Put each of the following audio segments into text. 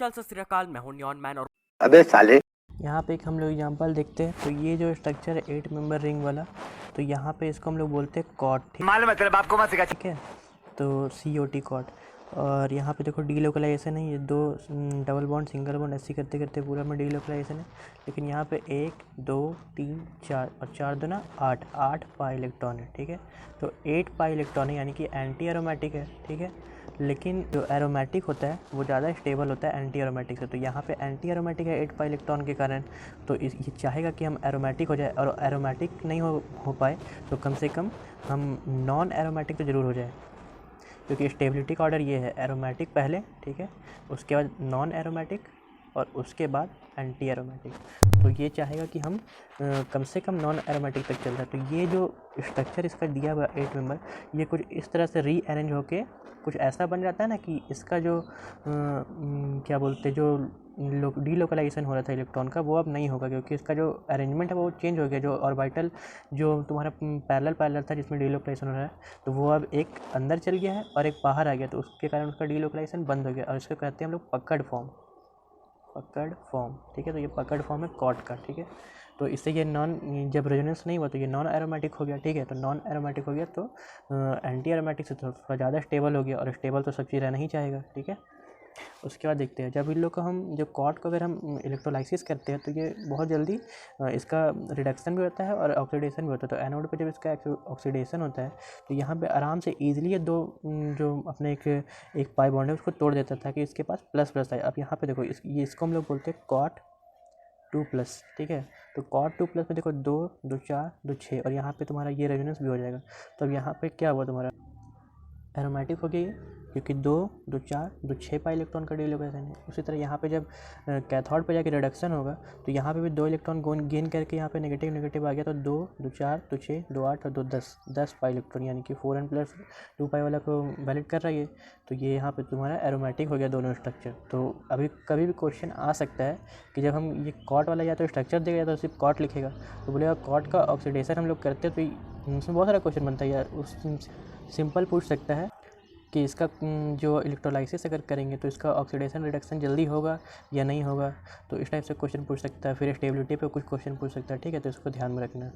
हालचाल सत श्री अकाल, मैं हूं नियॉन मैन और अबे साले। यहाँ पे एक हम लोग एग्जांपल देखते हैं। तो ये जो स्ट्रक्चर है 8 मेंबर रिंग वाला, तो यहाँ पे इसको हम लोग बोलते हैं कॉट। मालूम है तेरे बाप को मत सिखा। ठीक है, तो COT कॉट। और यहाँ पे देखो डीलोकलाइजेशन है, ये दो डबल बॉन्ड सिंगल बॉन्ड ऐसे करते करते पूरा में डीलोकलाइजेशन है। लेकिन यहाँ पे 1 2 3 4 और 4 दूना 8 पाई इलेक्ट्रॉन है। ठीक है, तो 8 पाई इलेक्ट्रॉन है, यानी कि एंटी एरोमेटिक है। ठीक है, लेकिन जो एरोमेटिक होता है वो ज़्यादा स्टेबल होता है एंटी एरोमेटिक से। तो यहाँ पे एंटी एरोमेटिक है 8 पाई इलेक्ट्रॉन के कारण, तो ये चाहेगा कि हम एरोमेटिक हो जाए, और एरोमेटिक नहीं हो पाए तो कम से कम हम नॉन एरोमेटिक तो ज़रूर हो जाए, क्योंकि स्टेबिलिटी का ऑर्डर ये है, एरोमेटिक पहले, ठीक है, उसके बाद नॉन एरोमेटिक और उसके बाद एंटी एरोमेटिक। तो ये चाहेगा कि हम कम से कम नॉन एरोमेटिक तक चल रहा है। तो ये जो स्ट्रक्चर इसका दिया हुआ 8 मेंबर, ये कुछ इस तरह से रीअरेंज होके कुछ ऐसा बन जाता है ना कि इसका जो क्या बोलते हैं, जो डीलोकलाइजेशन हो रहा था इलेक्ट्रॉन का, वो अब नहीं होगा, क्योंकि इसका जो अरेंजमेंट है वो चेंज हो गया। जो ऑर्बिटल जो तुम्हारा पैरेलल था जिसमें डीलोकलाइजेशन हो रहा है, तो वो अब एक अंदर चल गया है और एक बाहर आ गया, तो उसके कारण उसका डीलोकलाइजेशन बंद हो गया, और इसको कहते हैं हम लोग पकड़ फॉर्म। ठीक है, तो ये पकड़ फॉर्म है कॉट का। ठीक है, तो इससे ये जब रेजोनेंस नहीं हुआ तो ये नॉन एरोमेटिक हो गया। ठीक है, तो नॉन एरोमेटिक हो गया तो एंटी एरोमेटिक से थोड़ा ज़्यादा स्टेबल हो गया, और स्टेबल तो सब चीज़ रहना ही चाहेगा। ठीक है, उसके बाद देखते हैं, जब इन लोग को हम जो कॉट को अगर हम इलेक्ट्रोलाइसिस करते हैं तो ये बहुत जल्दी इसका रिडक्शन भी होता है और ऑक्सीडेशन भी होता है। तो एनोड पे जब इसका ऑक्सीडेशन होता है तो यहाँ पे आराम से ईजिली ये दो जो अपने एक पाई बॉन्ड है उसको तोड़ देता था कि इसके पास प्लस प्लस है। अब यहाँ पे देखो इसको हम लोग बोलते हैं कॉट 2+। ठीक है, तो कॉट 2+ में देखो 2 2 4 2 6, और यहाँ पे तुम्हारा ये रेजोनेंस भी हो जाएगा। तो अब यहाँ पे क्या हुआ, तुम्हारा एरोमेटिक हो गई है, क्योंकि 2 2 4 2 6 पाई इलेक्ट्रॉन का डीलोकलाइजेशन है। उसी तरह यहाँ पे जब कैथोड पे जाके रिडक्शन होगा तो यहाँ पे भी 2 इलेक्ट्रॉन गेन करके यहाँ पे नेगेटिव नेगेटिव आ गया, तो 2 2 4 2 6 2 8 और 2 10 पाई इलेक्ट्रॉन, यानी कि 4n+2 पाई वाला को वैलिड कर रहा है ये। तो ये यहाँ पे तुम्हारा एरोमेटिक हो गया दोनों स्ट्रक्चर। तो अभी कभी भी क्वेश्चन आ सकता है कि जब हम ये कॉट वाला या तो स्ट्रक्चर देगा या तो सिर्फ कॉट लिखेगा, तो बोलेगा कॉट का ऑक्सीडेशन हम लोग करते, तो उसमें बहुत सारा क्वेश्चन बनता है यार। उस सिंपल पूछ सकता है कि इसका जो इलेक्ट्रोलाइसिस अगर करेंगे तो इसका ऑक्सीडेशन रिडक्शन जल्दी होगा या नहीं होगा, तो इस टाइप से क्वेश्चन पूछ सकता है। फिर स्टेबिलिटी पे कुछ क्वेश्चन पूछ सकता है। ठीक है, तो इसको ध्यान में रखना।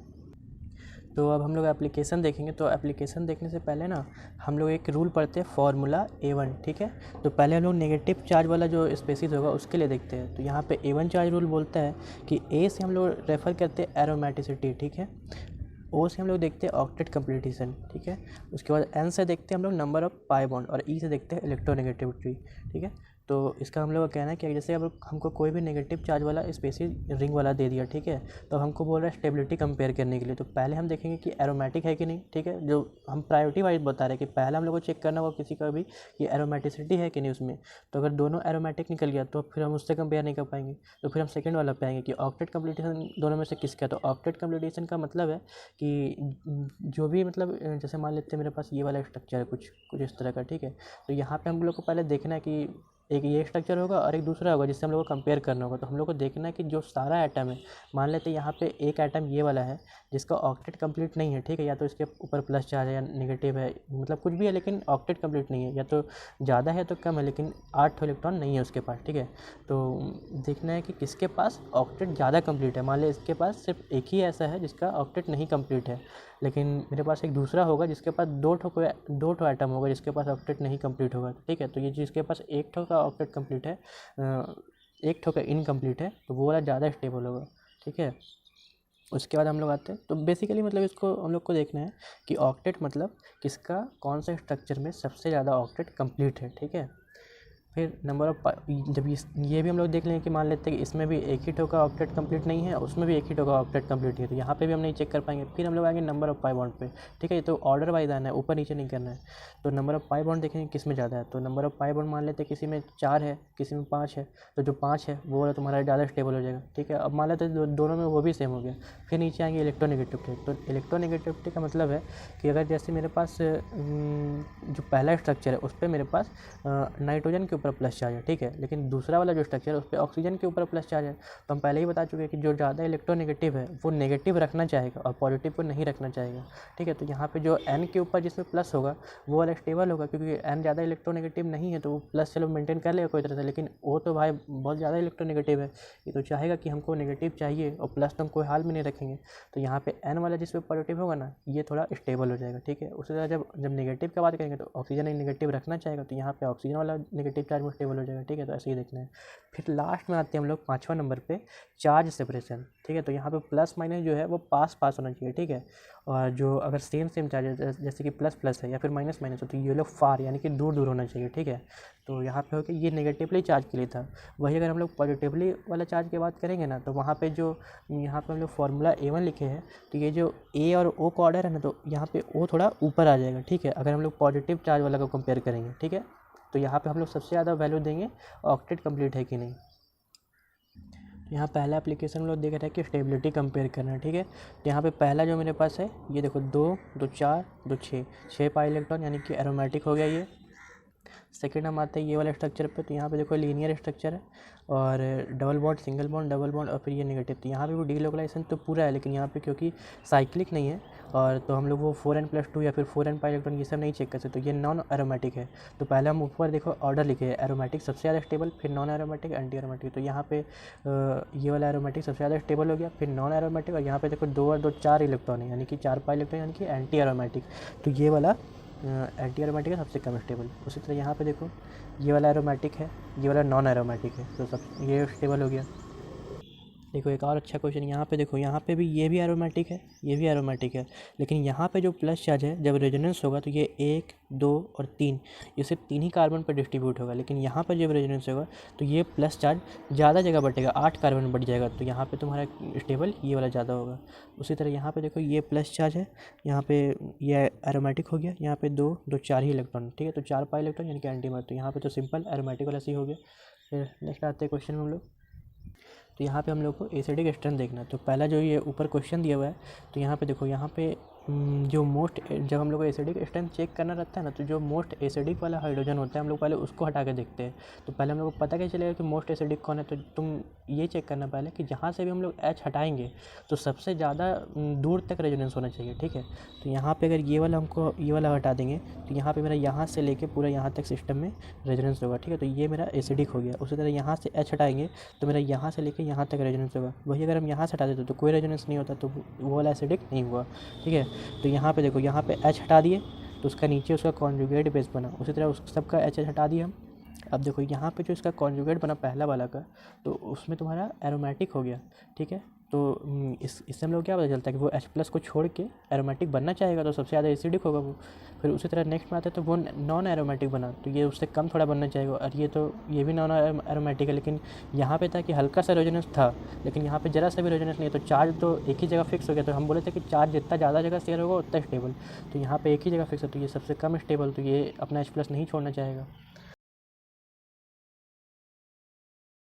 तो अब हम लोग एप्लीकेशन देखेंगे। तो एप्लीकेशन देखने से पहले ना हम लोग एक रूल पढ़ते हैं, फार्मूला A1। ठीक है, तो पहले हम लोग नेगेटिव चार्ज वाला जो स्पेसिस होगा उसके लिए देखते हैं। तो यहाँ पे A1 चार्ज रूल बोलता है कि A से हम लोग रेफ़र करते हैं एरोमेटिसिटी। ठीक है, O से हम लोग देखते हैं ऑक्टेट कंप्लीटेशन। ठीक है, उसके बाद N से देखते हैं हम लोग नंबर ऑफ पाई बॉन्ड, और E से देखते हैं इलेक्ट्रोनेगेटिविटी। ठीक है, तो इसका हम लोग का कहना है कि जैसे अब हमको कोई भी नेगेटिव चार्ज वाला स्पेसिस रिंग वाला दे दिया, ठीक है, तो हमको बोल रहा है स्टेबिलिटी कंपेयर करने के लिए। तो पहले हम देखेंगे कि एरोमेटिक है कि नहीं। ठीक है, जो हम प्रायोरिटी वाइज बता रहे हैं कि पहले हम लोग को चेक करना होगा किसी का भी कि एरोमेटिसिटी है कि नहीं उसमें। तो अगर दोनों एरोमेटिक निकल गया तो फिर हम उससे कंपेयर नहीं कर पाएंगे, तो फिर हम सेकेंड वाला पे आएंगे कि ऑक्टेट कंप्लीटेशन दोनों में से किसका। तो ऑक्टेट कंप्लीटेशन का मतलब है कि जो भी मतलब जैसे मान लेते हैं मेरे पास ये वाला स्ट्रक्चर है कुछ इस तरह का। ठीक है, तो यहाँ पे हम लोग को पहले देखना है कि एक ये स्ट्रक्चर होगा और एक दूसरा होगा जिससे हम लोग को कंपेयर करना होगा। तो हम लोग को देखना है कि जो सारा एटम है, मान लेते हैं यहाँ पे एक एटम ये वाला है जिसका ऑक्टेट कंप्लीट नहीं है। ठीक है, या तो इसके ऊपर प्लस चार्ज है या नेगेटिव है, मतलब कुछ भी है, लेकिन ऑक्टेट कंप्लीट नहीं है, या तो ज़्यादा है तो कम है, लेकिन 8 इलेक्ट्रॉन नहीं है उसके पास। ठीक है, तो देखना है कि किसके पास ऑक्टेट ज़्यादा कंप्लीट है। मान लें इसके पास सिर्फ एक ही ऐसा है जिसका ऑक्टेट नहीं कंप्लीट है, लेकिन मेरे पास एक दूसरा होगा जिसके पास दो ठो एटम होगा जिसके पास ऑक्टेट नहीं कंप्लीट होगा। ठीक है, तो ये जिसके पास एक ठो का ऑक्टेट कंप्लीट है, एक ठो का इनकम्प्लीट है, तो वो वाला ज़्यादा स्टेबल होगा। ठीक है, उसके बाद हम लोग आते हैं, तो बेसिकली मतलब इसको हम लोग को देखना है कि ऑक्टेट मतलब किसका कौन सा स्ट्रक्चर में सबसे ज़्यादा ऑक्टेट कंप्लीट है। ठीक है, फिर नंबर ऑफ जब ये भी हम लोग देख लेंगे कि मान लेते हैं कि इसमें भी एक ही ठो का ऑक्टेट कंप्लीट नहीं है, उसमें भी एक ही ठो का ऑक्टेट कंप्लीट नहीं है, तो यहाँ पे भी हम नहीं चेक कर पाएंगे। फिर हम लोग आएंगे नंबर ऑफ पाई बॉन्ड पे। ठीक है, तो ऑर्डर वाइज आना है, ऊपर नीचे नहीं करना है। तो नंबर ऑफ पाई बॉन्ड देखेंगे किस में ज़्यादा है। तो नंबर ऑफ पाई बॉन्ड मान लेते हैं किसी में 4 है, किसी में 5 है, तो जो 5 है वो वाला तुम्हारा ज़्यादा स्टेबल हो जाएगा। ठीक है, अब मान लेते हैं दोनों में वो भी सेम हो गया। फिर नीचे आएंगे इलेक्ट्रोनेगेटिविटी। तो इलेक्ट्रोनेगेटिविटी का मतलब है कि अगर जैसे मेरे पास जो पहला स्ट्रक्चर है उस पर मेरे पास नाइट्रोजन के ऊपर प्लस चार्ज है, ठीक है। लेकिन दूसरा वाला जो स्ट्रक्चर है उस पर ऑक्सीजन के ऊपर प्लस चार्ज है। तो हम पहले ही बता चुके हैं कि जो ज़्यादा इलेक्ट्रोनेगेटिव है वो नेगेटिव रखना चाहेगा और पॉजिटिव को नहीं रखना चाहेगा, ठीक है। तो यहाँ पे जो N के ऊपर जिसमें प्लस होगा वो वाला स्टेबल होगा, क्योंकि N ज़्यादा इलेक्ट्रोनेगेटिव नहीं है तो वो प्लस चलो मेंटेन कर लेगा कोई तरह से। लेकिन O तो भाई बहुत ज़्यादा इलेक्ट्रोनेगेटिव है, ये तो चाहेगा कि हमको नेगेटिव चाहिए और प्लस तो हम कोई हाल में नहीं रखेंगे। तो यहाँ पे N वाला जिसमें पॉजिटिव होगा ना ये थोड़ा स्टेबल हो जाएगा, ठीक है। उसी तरह जब नेगेटिव की बात करेंगे तो ऑक्सीजन एक नेगेटिव रखना चाहेगा, तो यहाँ पे ऑक्सीजन वाला नेगेटिव चार्ज में स्टेबल हो जाएगा, ठीक है। तो ऐसे ही देखना है। फिर लास्ट में आते हैं हम लोग 5वां नंबर पे चार्ज सेपरेशन, ठीक है। तो यहाँ पे प्लस माइनस जो है वो पास होना चाहिए, ठीक है। और जो अगर सेम चार्ज है जैसे कि प्लस प्लस है या फिर माइनस माइनस है तो ये लोग फार यानी कि दूर होना चाहिए, ठीक है। तो यहाँ पे हो कि ये नेगेटिवली चार्ज के लिए था। वही अगर हम लोग पॉजिटिवली वाला चार्ज की बात करेंगे ना तो वहाँ पे जो यहाँ पे हम लोग फार्मूला A1 लिखे हैं तो ये जो A और O का ऑर्डर है ना तो यहाँ पे O थोड़ा ऊपर आ जाएगा, ठीक है, अगर हम लोग पॉजिटिव चार्ज वाला को कंपेयर करेंगे, ठीक है। तो यहाँ पे हम लोग सबसे ज़्यादा वैल्यू देंगे ऑक्टेट कंप्लीट है कि नहीं। यहाँ पहला एप्लीकेशन हम लोग देख रहे हैं कि स्टेबिलिटी कंपेयर करना है, ठीक है। तो यहाँ पे पहला जो मेरे पास है ये देखो 2 2 4 2 6 पाई इलेक्ट्रॉन यानी कि एरोमेटिक हो गया ये। सेकेंड हम आते हैं ये वाला स्ट्रक्चर पे, तो यहाँ पे देखो लीनियर स्ट्रक्चर है और double bond single bond double bond और फिर ये नेगेटिव। तो यहाँ पे वो डीलोकलाइजेशन तो पूरा है, लेकिन यहाँ पे क्योंकि साइक्लिक नहीं है और तो हम लोग वो 4n+2 या फिर 4n पाई इलेक्ट्रॉन ये सब नहीं चेक कर सकते। तो ये नॉन एरोमेटिक है। तो पहले हम ऊपर देखो ऑर्डर लिखे हैं, एरोमेटिक सबसे ज़्यादा स्टेबल, फिर नॉन एरोमेटिक, एंटी एरोमेटिक। तो यहाँ पे ये वाला एरोमेटिक सबसे ज़्यादा स्टेबल हो गया, फिर नॉन एरोमेटिक, और यहाँ पे देखो 2 और 2 4 इलेक्ट्रॉन है यानी कि 4 पाई इलेक्ट्रॉन यानी कि एंटी एरोमेटिक। तो ये वाला एंटी एरोमेटिक है सबसे कम स्टेबल। उसी तरह यहाँ पे देखो ये वाला एरोमेटिक है, ये वाला नॉन एरोमेटिक है, तो सब ये स्टेबल हो गया। देखो एक और अच्छा क्वेश्चन यहाँ पे देखो, यहाँ पे भी ये भी एरोमेटिक है, ये भी एरोमेटिक है, लेकिन यहाँ पे जो प्लस चार्ज है जब रेजोनेंस होगा तो ये 1 2 और 3 ये सिर्फ 3 ही कार्बन पर डिस्ट्रीब्यूट होगा। लेकिन यहाँ पर जब रेजोनेंस होगा तो ये प्लस चार्ज ज़्यादा जगह बटेगा, 8 कार्बन बढ़ जाएगा। तो यहाँ पे तुम्हारा स्टेबल ये वाला ज़्यादा होगा। उसी तरह यहाँ पे देखो ये प्लस चार्ज है, यहाँ पे ये एरोमेटिक हो गया, यहाँ पे 2 2 4 ही इलेक्ट्रॉन, ठीक है। तो 4 पाई इलेक्ट्रॉन यानी कि एंटीमर। तो यहाँ पे तो सिंपल एरोमेटिक वाला सी हो गया। फिर नेक्स्ट आते हैं क्वेश्चन में हम लोग, तो यहाँ पे हम लोग को एसिडिक स्ट्रेंथ देखना है। तो पहला जो ये ऊपर क्वेश्चन दिया हुआ है तो यहाँ पे देखो, यहाँ पे जो मोस्ट जब हम लोग को एसिडिक स्ट्रेंथ चेक करना रहता है ना तो जो मोस्ट एसिडिक वाला हाइड्रोजन होता है हम लोग पहले उसको हटा के देखते हैं। तो पहले हम लोग को पता क्या चलेगा कि मोस्ट एसिडिक कौन है। तो तुम ये चेक करना पहले कि जहाँ से भी हम लोग H हटाएंगे तो सबसे ज़्यादा दूर तक रेजोनेंस होना चाहिए, ठीक है। तो यहाँ पे अगर ये वाला हमको ये वाला हटा देंगे तो यहाँ पे मेरा यहाँ से लेके पूरा यहाँ तक सिस्टम में रेजोनेंस होगा, ठीक है। तो ये मेरा एसिडिक हो गया। उसी तरह यहाँ से H हटाएंगे तो मेरा यहाँ से लेके यहाँ तक रेजोनेंस होगा। वही अगर हम यहाँ से हटा देते तो कोई रेजोनेंस नहीं होता, तो वो वाला एसिडिक नहीं हुआ, ठीक है। तो यहाँ पे देखो, यहाँ पे H हटा दिए तो उसका नीचे उसका कॉन्जुगेट बेस बना। उसी तरह उस सबका H हटा दिया हम। अब देखो यहाँ पे जो इसका कॉन्जुगेट बना पहला वाला का तो उसमें तुम्हारा एरोमेटिक हो गया, ठीक है। तो इससे हम लोग क्या पता चलता है कि वो H+ को छोड़ के एरोमेटिक बनना चाहेगा तो सबसे ज़्यादा एसिडिक होगा वो। फिर उसी तरह नेक्स्ट में आता है तो वो नॉन एरोमेटिक बना तो ये उससे कम थोड़ा बनना चाहेगा। और ये भी नॉन एरोमेटिक है, लेकिन यहाँ पे था कि हल्का सा रेजोनेंस था, लेकिन यहाँ पे जरा सा भी रेजोनेंस नहीं है। तो चार्ज तो एक ही जगह फिक्स हो गया। तो हम बोले थे कि चार्ज जितना ज़्यादा जगह शेयर होगा उतना स्टेबल, तो यहाँ पे एक ही जगह फिक्स है तो ये सबसे कम स्टेबल, तो ये अपना H+ नहीं छोड़ना चाहेगा।